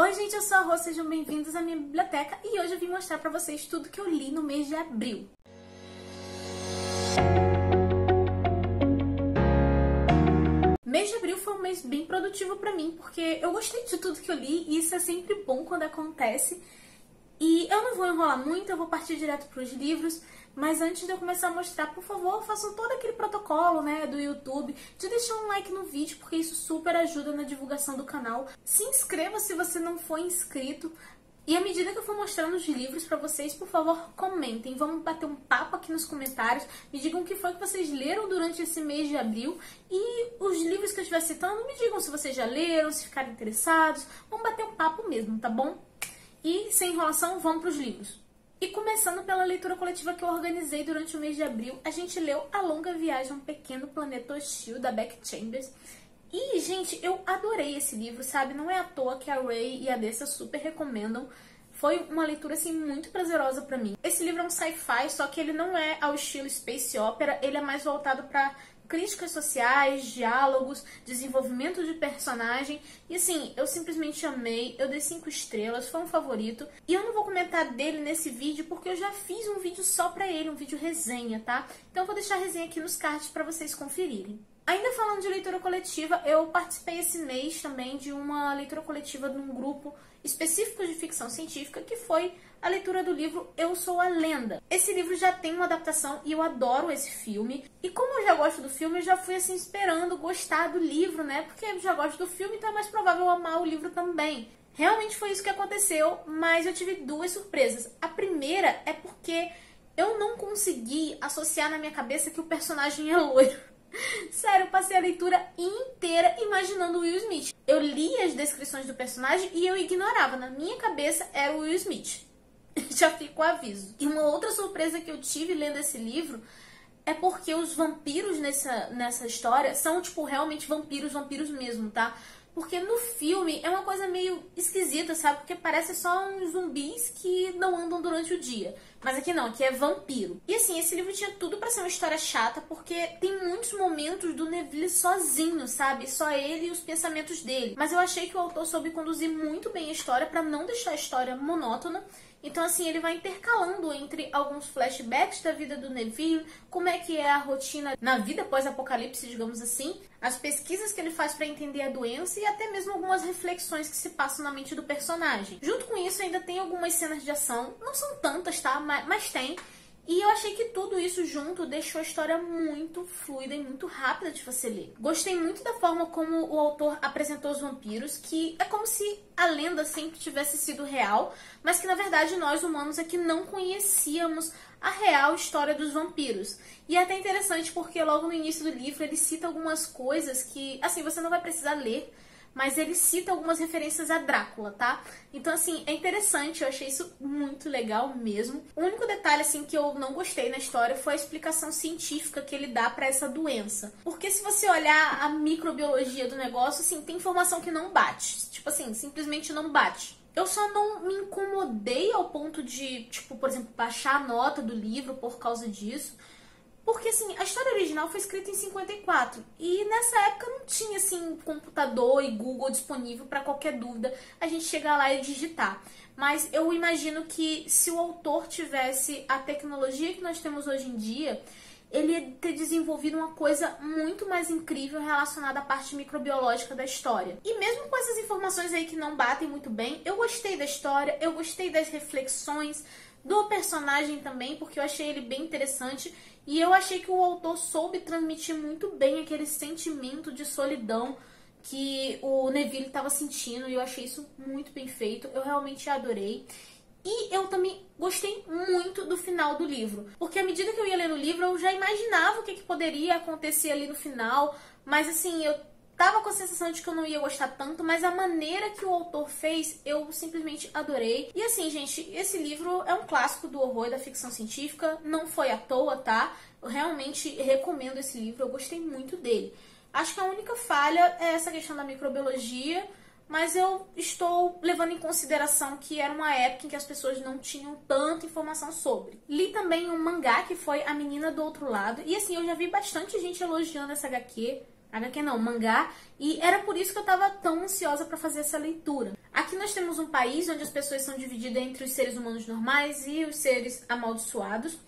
Oi gente, eu sou a Rô, sejam bem-vindos à minha biblioteca e hoje eu vim mostrar pra vocês tudo que eu li no mês de abril. Mês de abril foi um mês bem produtivo pra mim, porque eu gostei de tudo que eu li e isso é sempre bom quando acontece. E eu não vou enrolar muito, eu vou partir direto pros livros, mas antes de eu começar a mostrar, por favor, façam todo aquele protocolo, do YouTube, de deixar um like no vídeo, porque isso super ajuda na divulgação do canal. Se inscreva se você não for inscrito. E à medida que eu for mostrando os livros pra vocês, por favor, comentem. Vamos bater um papo aqui nos comentários. Me digam o que foi que vocês leram durante esse mês de abril. E os livros que eu estiver citando, me digam se vocês já leram, se ficaram interessados. Vamos bater um papo mesmo, tá bom? E, sem enrolação, vamos para os livros. E começando pela leitura coletiva que eu organizei durante o mês de abril, a gente leu A Longa Viagem a um Pequeno Planeta Hostil, da Becky Chambers. E, gente, eu adorei esse livro, sabe? Não é à toa que a Ray e a Dessa super recomendam. Foi uma leitura, assim, muito prazerosa pra mim. Esse livro é um sci-fi, só que ele não é ao estilo space opera, ele é mais voltado pra críticas sociais, diálogos, desenvolvimento de personagem. E assim, eu simplesmente amei, eu dei 5 estrelas, foi um favorito. E eu não vou comentar dele nesse vídeo porque eu já fiz um vídeo só pra ele, um vídeo resenha, tá? Então eu vou deixar a resenha aqui nos cards pra vocês conferirem. Ainda falando de leitura coletiva, eu participei esse mês também de uma leitura coletiva num grupo específico de ficção científica, que foi a leitura do livro Eu Sou a Lenda. Esse livro já tem uma adaptação e eu adoro esse filme. E como eu já gosto do filme, eu já fui assim esperando gostar do livro, Porque eu já gosto do filme, então é mais provável eu amar o livro também. Realmente foi isso que aconteceu, mas eu tive 2 surpresas. A primeira é porque eu não consegui associar na minha cabeça que o personagem é loiro. Sério, eu passei a leitura inteira imaginando o Will Smith. Eu li as descrições do personagem e eu ignorava. Na minha cabeça era o Will Smith. Já fica o aviso. E uma outra surpresa que eu tive lendo esse livro é porque os vampiros nessa história são, realmente vampiros mesmo, tá? Porque no filme é uma coisa meio esquisita, sabe? Porque parece só uns zumbis que não andam durante o dia. Mas aqui não, aqui é vampiro. E assim, esse livro tinha tudo pra ser uma história chata, porque tem muitos momentos do Neville sozinho, sabe? Só ele e os pensamentos dele. Mas eu achei que o autor soube conduzir muito bem a história pra não deixar a história monótona. Então, assim, ele vai intercalando entre alguns flashbacks da vida do Neville, como é que é a rotina na vida pós-apocalipse, digamos assim, as pesquisas que ele faz para entender a doença e até mesmo algumas reflexões que se passam na mente do personagem. Junto com isso, ainda tem algumas cenas de ação, não são tantas, tá? Mas tem. E eu achei que tudo isso junto deixou a história muito fluida e muito rápida de você ler. Gostei muito da forma como o autor apresentou os vampiros, que é como se a lenda sempre tivesse sido real, mas que na verdade nós humanos é que não conhecíamos a real história dos vampiros. E é até interessante porque logo no início do livro ele cita algumas coisas que, assim, você não vai precisar ler, mas ele cita algumas referências a Drácula, tá? Então, assim, é interessante, eu achei isso muito legal mesmo. O único detalhe, assim, que eu não gostei na história foi a explicação científica que ele dá pra essa doença. Porque se você olhar a microbiologia do negócio, assim, tem informação que não bate. Tipo assim, simplesmente não bate. Eu só não me incomodei ao ponto de, por exemplo, baixar a nota do livro por causa disso. Porque, assim, a história original foi escrita em 54 e nessa época não tinha, assim, computador e Google disponível para qualquer dúvida a gente chegar lá e digitar. Mas eu imagino que se o autor tivesse a tecnologia que nós temos hoje em dia, ele ia ter desenvolvido uma coisa muito mais incrível relacionada à parte microbiológica da história. E mesmo com essas informações aí que não batem muito bem, eu gostei da história, eu gostei das reflexões, do personagem também, porque eu achei ele bem interessante e eu achei que o autor soube transmitir muito bem aquele sentimento de solidão que o Neville estava sentindo e eu achei isso muito bem feito, eu realmente adorei. E eu também gostei muito do final do livro, porque à medida que eu ia lendo o livro eu já imaginava o que poderia acontecer ali no final, mas assim, eu tava com a sensação de que eu não ia gostar tanto, mas a maneira que o autor fez, eu simplesmente adorei. E assim, gente, esse livro é um clássico do horror e da ficção científica, não foi à toa, tá? Eu realmente recomendo esse livro, eu gostei muito dele. Acho que a única falha é essa questão da microbiologia, mas eu estou levando em consideração que era uma época em que as pessoas não tinham tanta informação sobre. Li também um mangá que foi A Menina do Outro Lado, e assim, eu já vi bastante gente elogiando essa HQ, HQ não, mangá, e era por isso que eu tava tão ansiosa pra fazer essa leitura. Aqui nós temos um país onde as pessoas são divididas entre os seres humanos normais e os seres amaldiçoados.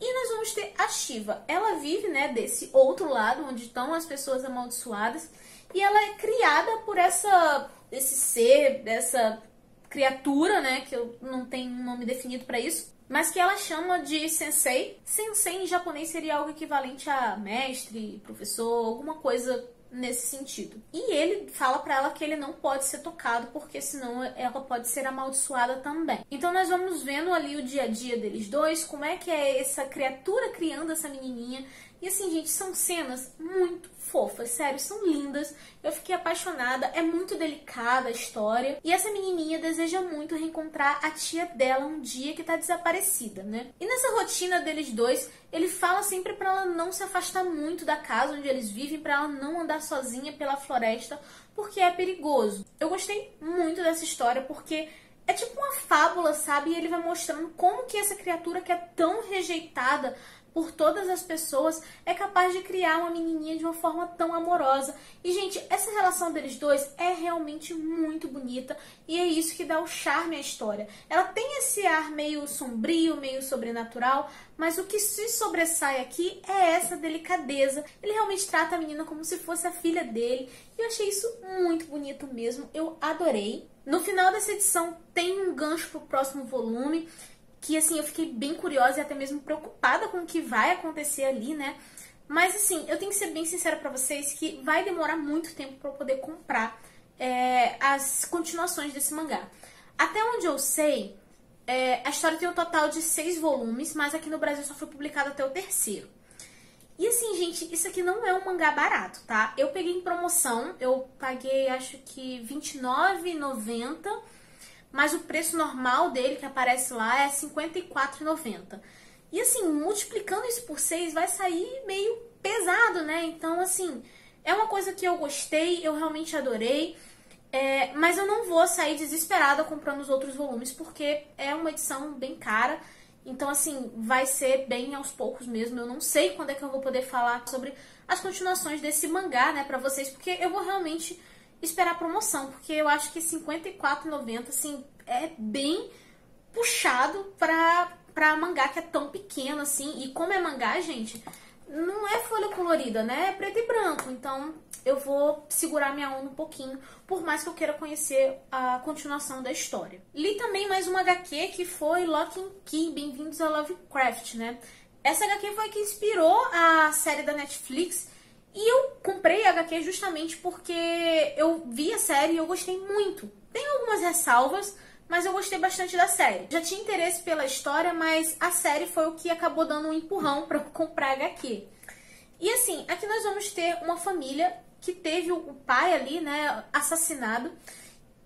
E nós vamos ter a Shiva. Ela vive, né, desse outro lado, onde estão as pessoas amaldiçoadas. E ela é criada por esse ser, dessa criatura, né, que eu não tenho um nome definido pra isso, mas que ela chama de sensei. Sensei em japonês seria algo equivalente a mestre, professor, alguma coisa nesse sentido. E ele fala pra ela que ele não pode ser tocado, porque senão ela pode ser amaldiçoada também. Então nós vamos vendo ali o dia a dia deles dois, como é que é essa criatura criando essa menininha. E assim, gente, são cenas muito fofas, sério, são lindas. Eu fiquei apaixonada, é muito delicada a história. E essa menininha deseja muito reencontrar a tia dela um dia que tá desaparecida, né? E nessa rotina deles dois, ele fala sempre pra ela não se afastar muito da casa onde eles vivem, pra ela não andar sozinha pela floresta, porque é perigoso. Eu gostei muito dessa história, porque é tipo uma fábula, sabe? E ele vai mostrando como que essa criatura que é tão rejeitada por todas as pessoas é capaz de criar uma menininha de uma forma tão amorosa. E, gente, essa relação deles dois é realmente muito bonita e é isso que dá o charme à história. Ela tem esse ar meio sombrio, meio sobrenatural, mas o que se sobressai aqui é essa delicadeza. Ele realmente trata a menina como se fosse a filha dele e eu achei isso muito bonito mesmo. Eu adorei. No final dessa edição tem um gancho pro próximo volume, que, assim, eu fiquei bem curiosa e até mesmo preocupada com o que vai acontecer ali, né? Mas, assim, eu tenho que ser bem sincera pra vocês que vai demorar muito tempo pra eu poder comprar as continuações desse mangá. Até onde eu sei, a história tem um total de 6 volumes, mas aqui no Brasil só foi publicado até o 3º. E, assim, gente, isso aqui não é um mangá barato, tá? Eu peguei em promoção, eu paguei, acho que R$29,90, mas o preço normal dele, que aparece lá, é R$54,90. E assim, multiplicando isso por 6, vai sair meio pesado, né? Então, assim, é uma coisa que eu gostei, eu realmente adorei. Mas eu não vou sair desesperada comprando os outros volumes, porque é uma edição bem cara. Então, assim, vai ser bem aos poucos mesmo. Eu não sei quando é que eu vou poder falar sobre as continuações desse mangá, né, pra vocês, porque eu vou realmente esperar a promoção, porque eu acho que R$54,90, assim, é bem puxado pra mangá que é tão pequeno, assim. E como é mangá, gente, não é folha colorida, né? É preto e branco. Então, eu vou segurar minha onda um pouquinho, por mais que eu queira conhecer a continuação da história. Li também mais uma HQ, que foi Lock and Key, Bem-vindos a Lovecraft, né? Essa HQ foi que inspirou a série da Netflix. E eu comprei a HQ justamente porque eu vi a série e eu gostei muito. Tem algumas ressalvas, mas eu gostei bastante da série. Já tinha interesse pela história, mas a série foi o que acabou dando um empurrão para eu comprar a HQ. E assim, aqui nós vamos ter uma família que teve o pai ali, né, assassinado.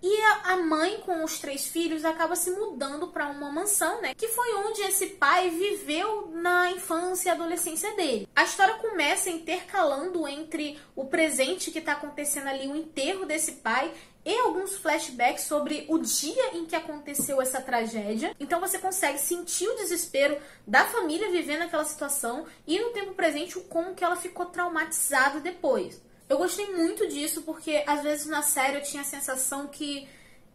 E a mãe, com os 3 filhos, acaba se mudando para uma mansão, né? Que foi onde esse pai viveu na infância e adolescência dele. A história começa intercalando entre o presente que está acontecendo ali, o enterro desse pai, e alguns flashbacks sobre o dia em que aconteceu essa tragédia. Então você consegue sentir o desespero da família vivendo aquela situação e no tempo presente o como que ela ficou traumatizada depois. Eu gostei muito disso porque às vezes na série eu tinha a sensação que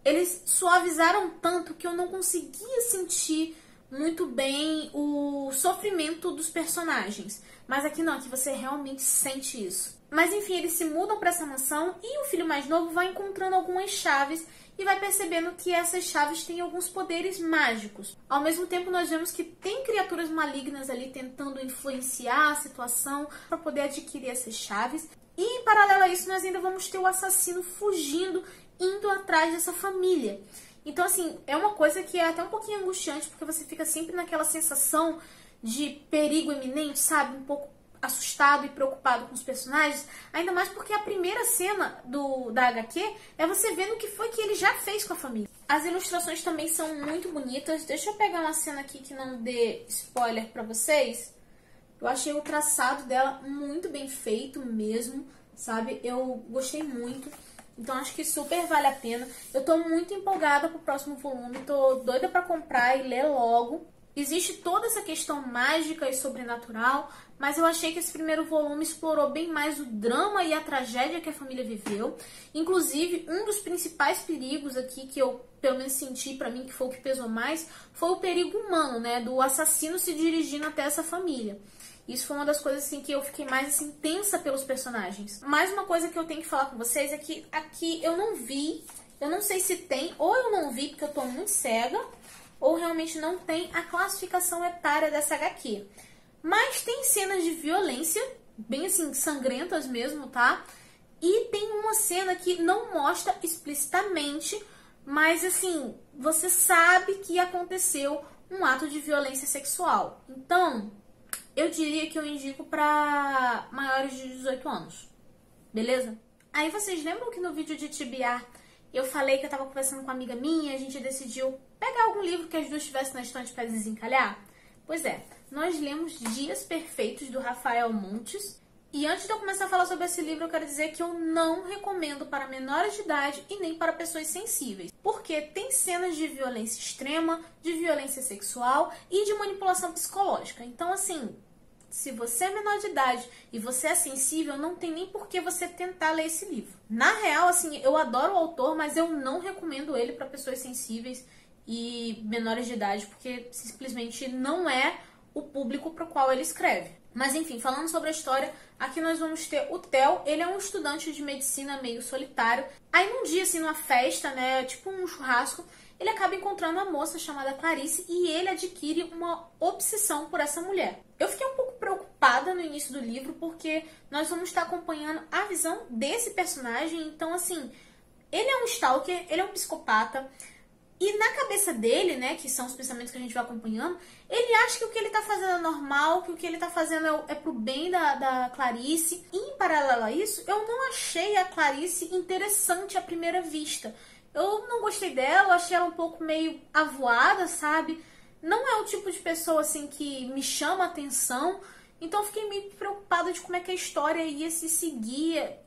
eles suavizaram tanto que eu não conseguia sentir muito bem o sofrimento dos personagens. Mas aqui não, aqui você realmente sente isso. Mas enfim, eles se mudam para essa mansão e o filho mais novo vai encontrando algumas chaves e vai percebendo que essas chaves têm alguns poderes mágicos. Ao mesmo tempo, nós vemos que tem criaturas malignas ali tentando influenciar a situação para poder adquirir essas chaves. E em paralelo a isso, nós ainda vamos ter o assassino fugindo, indo atrás dessa família. Então, assim, é uma coisa que é até um pouquinho angustiante, porque você fica sempre naquela sensação de perigo iminente, sabe? Um pouco assustado e preocupado com os personagens. Ainda mais porque a primeira cena da HQ é você vendo o que foi que ele já fez com a família. As ilustrações também são muito bonitas. Deixa eu pegar uma cena aqui que não dê spoiler pra vocês. Eu achei o traçado dela muito bem feito mesmo, sabe? Eu gostei muito. Então acho que super vale a pena. Eu tô muito empolgada pro próximo volume. Tô doida pra comprar e ler logo. existe toda essa questão mágica e sobrenatural, mas eu achei que esse primeiro volume explorou bem mais o drama e a tragédia que a família viveu. Inclusive, um dos principais perigos aqui que eu, pelo menos, senti, pra mim, que foi o que pesou mais, foi o perigo humano, né, do assassino se dirigindo até essa família. Isso foi uma das coisas assim que eu fiquei mais assim tensa pelos personagens. Mais uma coisa que eu tenho que falar com vocês é que aqui eu não vi, eu não sei se tem, ou eu não vi porque eu tô muito cega, ou realmente não tem a classificação etária dessa HQ. Mas tem cenas de violência, bem assim, sangrentas mesmo, tá? E tem uma cena que não mostra explicitamente, mas assim, você sabe que aconteceu um ato de violência sexual. Então, eu diria que eu indico pra maiores de 18 anos, beleza? Aí vocês lembram que no vídeo de TBR eu falei que eu tava conversando com uma amiga minha, a gente decidiu pegar algum livro que as duas tivessem na estante para desencalhar? Pois é, nós lemos Dias Perfeitos, do Rafael Montes. E antes de eu começar a falar sobre esse livro, eu quero dizer que eu não recomendo para menores de idade e nem para pessoas sensíveis. Porque tem cenas de violência extrema, de violência sexual e de manipulação psicológica. Então, assim, se você é menor de idade e você é sensível, não tem nem por que você tentar ler esse livro. Na real, assim, eu adoro o autor, mas eu não recomendo ele para pessoas sensíveis e menores de idade, porque simplesmente não é o público para o qual ele escreve. Mas enfim, falando sobre a história, aqui nós vamos ter o Theo. Ele é um estudante de medicina meio solitário. Aí num dia, assim, numa festa, né, tipo um churrasco, ele acaba encontrando uma moça chamada Clarice e ele adquire uma obsessão por essa mulher. Eu fiquei um pouco preocupada no início do livro, porque nós vamos estar acompanhando a visão desse personagem. Então, assim, ele é um stalker, ele é um psicopata. E na cabeça dele, né, que são os pensamentos que a gente vai acompanhando, ele acha que o que ele tá fazendo é normal, que o que ele tá fazendo é pro bem da Clarice. E em paralelo a isso, eu não achei a Clarice interessante à primeira vista. Eu não gostei dela, eu achei ela um pouco meio avoada, sabe? Não é o tipo de pessoa, assim, que me chama a atenção. Então eu fiquei meio preocupada de como é que a história ia se seguir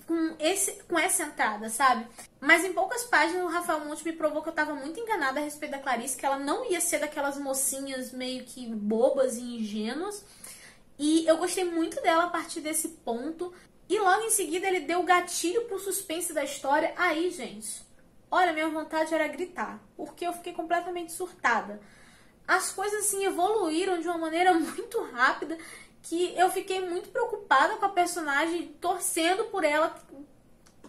com essa entrada, sabe? Mas em poucas páginas o Rafael Montes me provou que eu tava muito enganada a respeito da Clarice, que ela não ia ser daquelas mocinhas meio que bobas e ingênuas. E eu gostei muito dela a partir desse ponto. E logo em seguida ele deu o gatilho pro suspense da história. Aí, gente, olha, minha vontade era gritar, porque eu fiquei completamente surtada. As coisas assim evoluíram de uma maneira muito rápida, que eu fiquei muito preocupada com a personagem, torcendo por ela.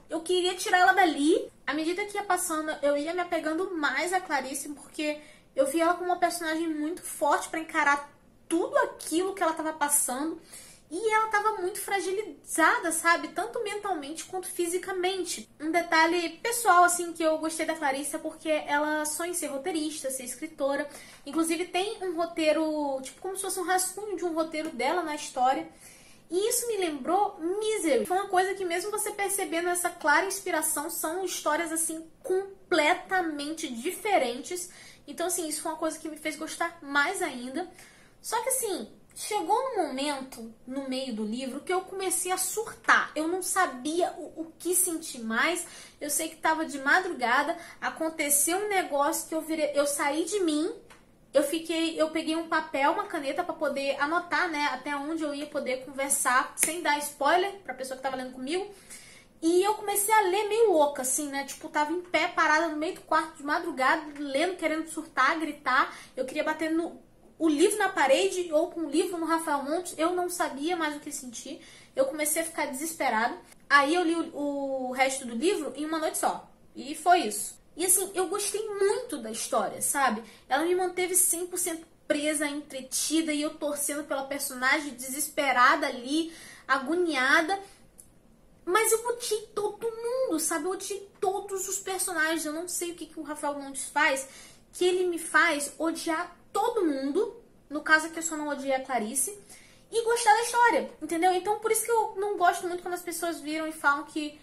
Eu queria tirar ela dali. À medida que ia passando, eu ia me apegando mais a Clarice, porque eu vi ela como uma personagem muito forte para encarar tudo aquilo que ela estava passando. E ela estava muito fragilizada, sabe? Tanto mentalmente quanto fisicamente. Um detalhe pessoal, assim, que eu gostei da Clarice é porque ela sonha em ser roteirista, ser escritora. Inclusive tem um roteiro, tipo como se fosse um rascunho de um roteiro dela na história. E isso me lembrou Misery. Foi uma coisa que mesmo você percebendo essa clara inspiração, são histórias, assim, completamente diferentes. Então, assim, isso foi uma coisa que me fez gostar mais ainda. Só que, assim, chegou um momento no meio do livro que eu comecei a surtar. Eu não sabia o que sentir mais. Eu sei que estava de madrugada, aconteceu um negócio que eu saí de mim. Eu peguei um papel, uma caneta para poder anotar, né, até onde eu ia poder conversar sem dar spoiler pra pessoa que tava lendo comigo. E eu comecei a ler meio louca, assim, né? Tipo, tava em pé, parada no meio do quarto de madrugada, lendo, querendo surtar, gritar. Eu queria bater o livro na parede ou com o livro no Rafael Montes. Eu não sabia mais o que sentir. Eu comecei a ficar desesperada. Aí eu li o resto do livro em uma noite só. E foi isso. E assim, eu gostei muito da história, sabe? Ela me manteve 100% presa, entretida, e eu torcendo pela personagem, desesperada ali, agoniada. Mas eu odiei todo mundo, sabe? Eu odiei todos os personagens. Eu não sei o que o Rafael Montes faz, que ele me faz odiar todo mundo. No caso aqui eu só não odiei a Clarice. E gostar da história, entendeu? Então por isso que eu não gosto muito quando as pessoas viram e falam que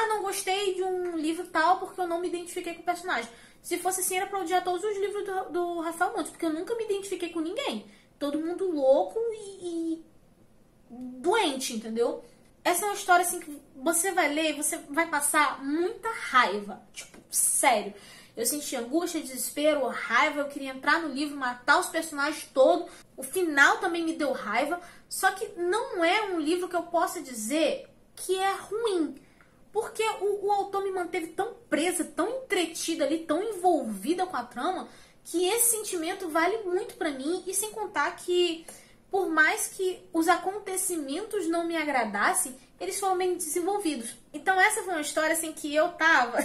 não gostei de um livro tal porque eu não me identifiquei com o personagem. Se fosse assim, era pra odiar todos os livros do Rafael Montes, porque eu nunca me identifiquei com ninguém. Todo mundo louco e doente, entendeu? Essa é uma história assim que você vai ler e você vai passar muita raiva. Tipo, sério. Eu sentia angústia, desespero, raiva, eu queria entrar no livro, matar os personagens todos. O final também me deu raiva, só que não é um livro que eu possa dizer que é ruim. Porque o autor me manteve tão presa, tão entretida ali, tão envolvida com a trama, que esse sentimento vale muito pra mim. E sem contar que, por mais que os acontecimentos não me agradassem, eles foram bem desenvolvidos. Então essa foi uma história assim que eu tava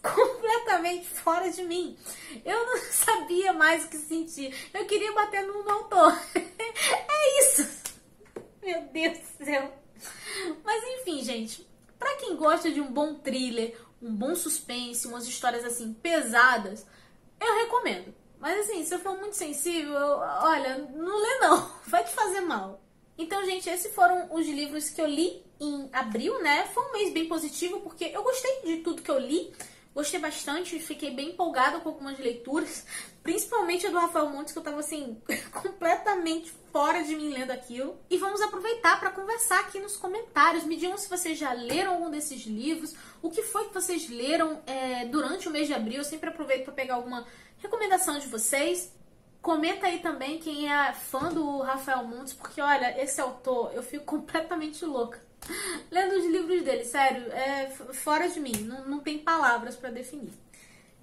completamente fora de mim. Eu não sabia mais o que sentir. Eu queria bater no autor. É isso. Meu Deus do céu. Mas enfim, gente. Pra quem gosta de um bom thriller, um bom suspense, umas histórias assim pesadas, eu recomendo. Mas assim, se eu for muito sensível, olha, não lê não. Vai te fazer mal. Então, gente, esses foram os livros que eu li em abril, né? Foi um mês bem positivo, porque eu gostei de tudo que eu li. Gostei bastante, fiquei bem empolgada com algumas leituras. Principalmente a do Rafael Montes, que eu tava assim, completamente fora de mim lendo aquilo. E vamos aproveitar para conversar aqui nos comentários. Me digam se vocês já leram algum desses livros. O que foi que vocês leram durante o mês de abril. Eu sempre aproveito para pegar alguma recomendação de vocês. Comenta aí também quem é fã do Rafael Montes, porque olha, esse autor, eu fico completamente louca lendo os livros dele, sério, é fora de mim, não tem palavras para definir.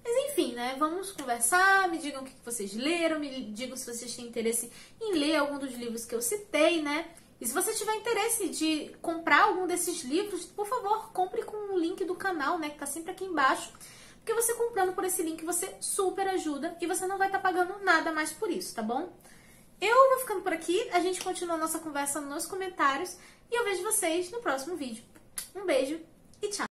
Mas enfim, né, vamos conversar, me digam o que vocês leram, me digam se vocês têm interesse em ler algum dos livros que eu citei, né? E se você tiver interesse de comprar algum desses livros, por favor, compre com o link do canal, né, que tá sempre aqui embaixo. Porque você comprando por esse link, você super ajuda e você não vai estar pagando nada mais por isso, tá bom? Eu vou ficando por aqui, a gente continua a nossa conversa nos comentários e eu vejo vocês no próximo vídeo. Um beijo e tchau!